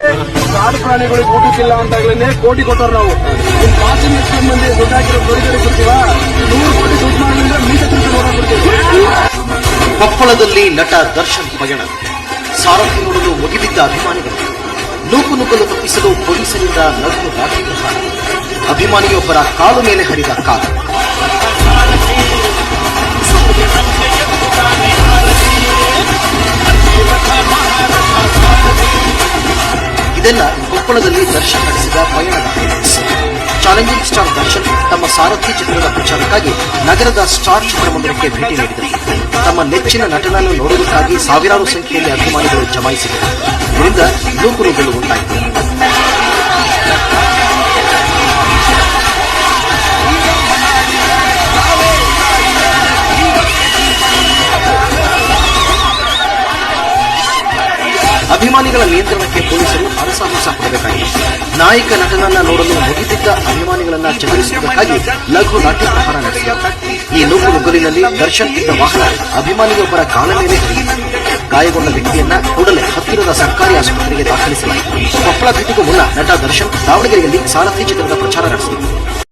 ಕಾಡು ಪ್ರಾಣಿಗಳಿಗೆ ಊಟಕ್ಕಿಲ್ಲ ಅಂತಾಗ್ಲೇ ಕೋಟಿ ಕೊಟ್ಟರು ನಾವು ಪಾಸಿಂಗ್ ಎಷ್ಟು ಮಂದಿ ದುಡ್ಡು ಹಾಕಿರೋ ಕೊರಿಗಡೆ ಕೊಡ್ತೀವ 100 ಕೋಟಿ ದುಡ್ಡು ಮಾಡಿದ್ರೆ ಮೀಸ ಕೊಡ್ತೀವಿ. ಕೊಪ್ಪಳದಲ್ಲಿ ನಟ ದರ್ಶನ್ ಪಯಣ, ಸಾರಥಿ ನೋಡಲು ಮುಗಿಬಿದ್ದ ಅಭಿಮಾನಿಗಳು, ನೂಕುನುಗ್ಗಲು ತಪ್ಪಿಸಲು ಪೊಲೀಸರಿಂದ ನಗು ಲಾಠಿ ಪ್ರಹಾರ, ಅಭಿಮಾನಿಯೊಬ್ಬರ ಕಾಲು ಮೇಲೆ ಹರಿದ ಕಾಲು. ಇದೆಲ್ಲ ಕೊಪ್ಪಳದಲ್ಲಿ ದರ್ಶನ್ ನಡೆಸಿದ ಪಯಣದ ಹೈಲೈಟ್ಸ್. ಚಾಲೆಂಜಿಂಗ್ ಸ್ಟಾರ್ ದರ್ಶನ್ ತಮ್ಮ ಸಾರಥಿ ಚಿತ್ರದ ಪ್ರಚಾರಕ್ಕಾಗಿ ನಗರದ ಸ್ಟಾರ್ ಚಿತ್ರಮಂದಿರಕ್ಕೆ ಭೇಟಿ ನೀಡಿದರು. ತಮ್ಮ ನೆಚ್ಚಿನ ನಟನನ್ನು ನೋಡುವುದಕ್ಕಾಗಿ ಸಾವಿರಾರು ಸಂಖ್ಯೆಯಲ್ಲಿ ಅಭಿಮಾನಿಗಳು ಜಮಾಯಿಸಿದರು. ಇದರಿಂದ ನೂಕುನುಗ್ಗಲು ಉಂಟಾಯಿತು. ಅಭಿಮಾನಿಗಳ ನಿಯಂತ್ರಣಕ್ಕೆ ಪೊಲೀಸರು ಹರಸಾಹಸ ಪಡಬೇಕಾಗಿದೆ. ನಾಯಕ ನಟನನ್ನ ನೋಡಲು ಮುಗಿದಿದ್ದ ಅಭಿಮಾನಿಗಳನ್ನ ಚದುರಿಸುವುದಕ್ಕಾಗಿ ಲಘು ಲಾಠಿ ಪ್ರಹಾರ ನಡೆಸಿದರು. ಈ ನೂಕುನುಗ್ಗಲಿನಲ್ಲಿ ದರ್ಶನ್ ಇದ್ದ ವಾಹನ ಅಭಿಮಾನಿಯೊಬ್ಬರ ಕಾಲ ಮೇಲೆ ಹರಿಯಿತು. ಗಾಯಗೊಂಡ ವ್ಯಕ್ತಿಯನ್ನ ಕೂಡಲೇ ಹತ್ತಿರದ ಸರ್ಕಾರಿ ಆಸ್ಪತ್ರೆಗೆ ದಾಖಲಿಸಲಾಯಿತು. ಕೊಪ್ಪಳ ಭೇಟಿಗೂ ಮುನ್ನ ನಟ ದರ್ಶನ್ ದಾವಣಗೆರೆಯಲ್ಲಿ ಸಾರಥಿ ಚಿತ್ರದ ಪ್ರಚಾರ ನಡೆಸಿದರು.